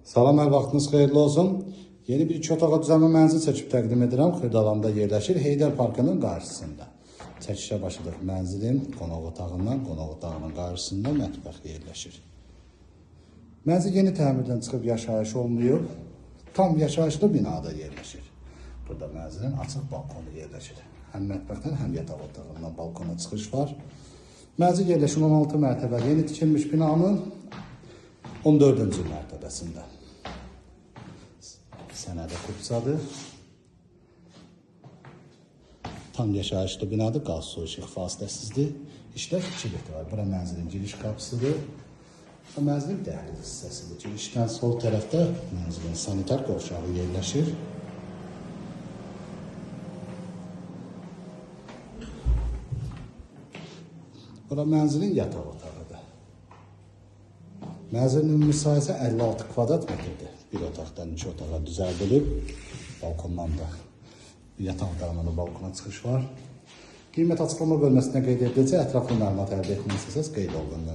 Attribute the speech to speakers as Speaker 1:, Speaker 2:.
Speaker 1: Salam, hər vaxtınız xeyirli olsun. Yeni bir 2 otağa düzəlmə mənzil çəkib təqdim edirəm. Xırdalanda yerləşir, Heydər Parkının qarşısında. Çəkişə başladıq. Mənzilin qonaq otağından, qonaq otağının qarşısında mətbəx yerləşir. Mənzil yeni təmirdən çıxıb yaşayış olmayıb. Tam yaşayışlı binada yerləşir. Burada mənzilin açıq balkonu yerləşir. Həm mətbəxdən, həm yataq otağından balkona çıxış var. Mənzil yerləşir 16 mərtəbəli yeni tikilmiş binanın 14-cü mərtəbəsində. Sənədi Qubsadır. Tam yaşayışlı binadır, qaz su işıq fasiləsizdir. İşlər 2 litr var. Bura mənzilin giriş qapısıdır. Mənzilin dəhliz hissəsidir. Girişdən sol tərəfdə mənzilin sanitar qovşağı yerləşir. Bura mənzilin yataq otağıdır. Mənzilin ümumi sahəsi 56 kvadrat metrdir. Bir otaqdan 2 otağa düzəldilib. Balkondan da yataq otağından balkona çıxış var. Qiymət açıqlama bölməsində qeyd ediləcək. Ətraflı məlumat əldə etmək istəsəz qeyd olunur.